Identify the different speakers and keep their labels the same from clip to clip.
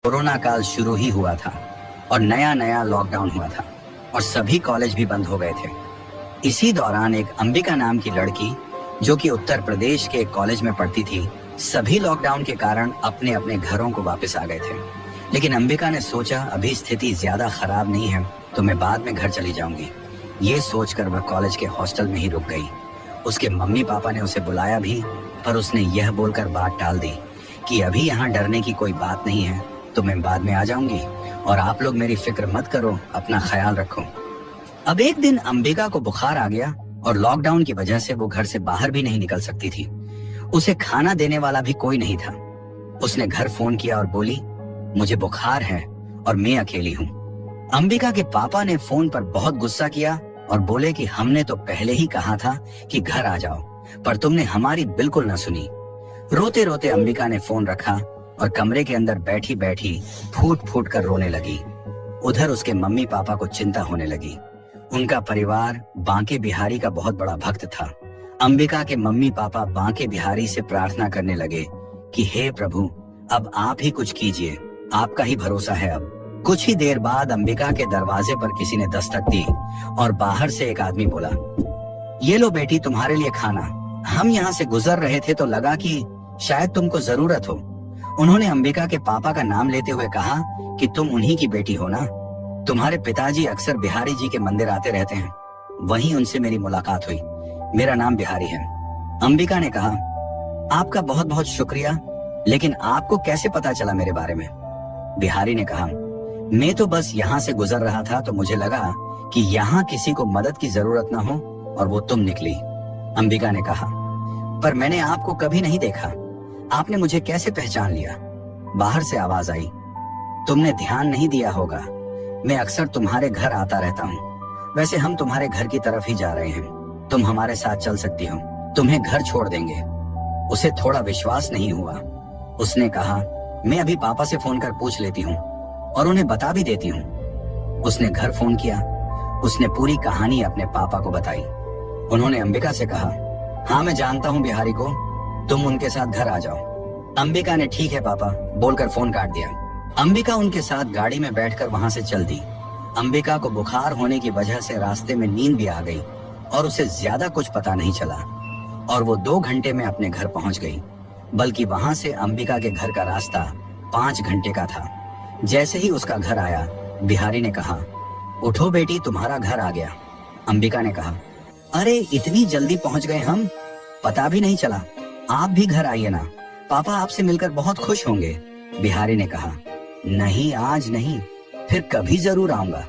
Speaker 1: Corona काल शुरू ही हुआ था और नया नया लॉकडाउन हुआ था और सभी कॉलेज भी बंद हो गए थे। इसी दौरान एक अंबिका नाम की लड़की जो कि उत्तर प्रदेश के एक कॉलेज में पढ़ती थी, सभी लॉकडाउन के कारण अपने अपने घरों को वापस आ गए थे। लेकिन अंबिका ने सोचा अभी स्थिति ज्यादा खराब नहीं है तो मैं बाद में घर चली जाऊंगी। ये सोचकर वह कॉलेज के हॉस्टल में ही रुक गई। उसके मम्मी पापा ने उसे बुलाया भी, पर उसने यह बोलकर बात टाल दी कि अभी यहाँ डरने की कोई बात नहीं है, तो मैं बाद में आ जाऊंगी और आप लोग मेरी फिक्र मत करो, अपना ख्याल रखो। अब एक दिन अंबिका को बुखार आ गया और लॉकडाउन की वजह से वो घर से बाहर भी नहीं निकल सकती थी। उसे खाना देने वाला भी कोई नहीं था। उसने घर फोन किया और बोली, मुझे बुखार है और मैं अकेली हूँ। अंबिका के पापा ने फोन पर बहुत गुस्सा किया और बोले कि हमने तो पहले ही कहा था कि घर आ जाओ, पर तुमने हमारी बिल्कुल न सुनी। रोते रोते अंबिका ने फोन रखा और कमरे के अंदर बैठी बैठी फूट फूट कर रोने लगी। उधर उसके मम्मी पापा को चिंता होने लगी। उनका परिवार बांके बिहारी का बहुत बड़ा भक्त था। अंबिका के मम्मी पापा बांके बिहारी से प्रार्थना करने लगे कि हे प्रभु, अब आप ही कुछ कीजिए, आपका ही भरोसा है अब। कुछ ही देर बाद अंबिका के दरवाजे पर किसी ने दस्तक दी और बाहर से एक आदमी बोला, ये लो बेटी, तुम्हारे लिए खाना। हम यहाँ से गुजर रहे थे तो लगा कि शायद तुमको जरूरत हो। उन्होंने अंबिका के पापा का नाम लेते हुए कहा कि तुम उन्हीं की बेटी हो ना, तुम्हारे पिताजी अक्सर बिहारी जी के मंदिर आते रहते हैं, वहीं उनसे मेरी मुलाकात हुई। मेरा नाम बिहारी है। अंबिका ने कहा, आपका बहुत बहुत शुक्रिया, लेकिन आपको कैसे पता चला मेरे बारे में? बिहारी ने कहा, मैं तो बस यहाँ से गुजर रहा था तो मुझे लगा कि यहाँ किसी को मदद की जरूरत ना हो और वो तुम निकली। अंबिका ने कहा, पर मैंने आपको कभी नहीं देखा, आपने मुझे कैसे पहचान लिया? बाहर से आवाज आई, तुमने ध्यान नहीं दिया होगा, मैं अक्सर तुम्हारे घर आता रहता हूँ। वैसे हम तुम्हारे घर की तरफ ही जा रहे हैं, तुम हमारे साथ चल सकती हो, तुम्हें घर छोड़ देंगे। उसे थोड़ा विश्वास नहीं हुआ। उसने कहा, मैं अभी पापा से फोन कर पूछ लेती हूँ और उन्हें बता भी देती हूँ। उसने घर फोन किया। उसने पूरी कहानी अपने पापा को बताई। उन्होंने अंबिका से कहा, हाँ मैं जानता हूँ बिहारी को, तुम उनके साथ घर आ जाओ। अंबिका ने ठीक है पापा बोलकर फोन काट दिया। अंबिका उनके साथ गाड़ी में बैठकर वहां से चल दी। अंबिका को बुखार होने की वजह से रास्ते में नींद भी आ गई और उसे ज्यादा कुछ पता नहीं चला और वो 2 घंटे में अपने घर पहुंच गई। बल्कि वहां से अंबिका के घर का रास्ता 5 घंटे का था। जैसे ही उसका घर आया, बिहारी ने कहा, उठो बेटी, तुम्हारा घर आ गया। अंबिका ने कहा, अरे इतनी जल्दी पहुंच गए हम, पता भी नहीं चला। आप भी घर आइए ना, पापा आपसे मिलकर बहुत खुश होंगे। बिहारी ने कहा, नहीं आज नहीं, फिर कभी जरूर आऊंगा।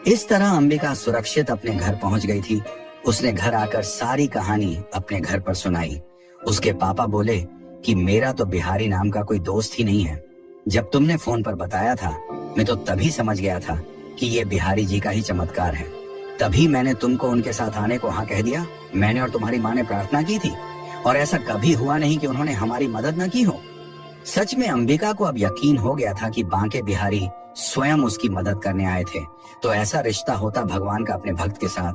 Speaker 1: इस तरह अंबिका सुरक्षित अपने घर पहुंच गई थी। उसने घर आकर सारी कहानी अपने घर पर सुनाई। उसके पापा बोले कि मेरा तो बिहारी नाम का कोई दोस्त ही नहीं है। जब तुमने फोन पर बताया था, मैं तो तभी समझ गया था कि ये बिहारी जी का ही चमत्कार है। तभी मैंने तुमको उनके साथ आने को हाँ कह दिया। मैंने और तुम्हारी माँ ने प्रार्थना की थी और ऐसा कभी हुआ नहीं कि उन्होंने हमारी मदद न की हो। सच में अंबिका को अब यकीन हो गया था कि बांके बिहारी स्वयं उसकी मदद करने आए थे। तो ऐसा रिश्ता होता भगवान का अपने भक्त के साथ।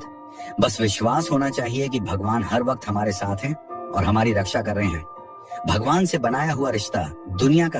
Speaker 1: बस विश्वास होना चाहिए कि भगवान हर वक्त हमारे साथ हैं और हमारी रक्षा कर रहे हैं। भगवान से बनाया हुआ रिश्ता दुनिया का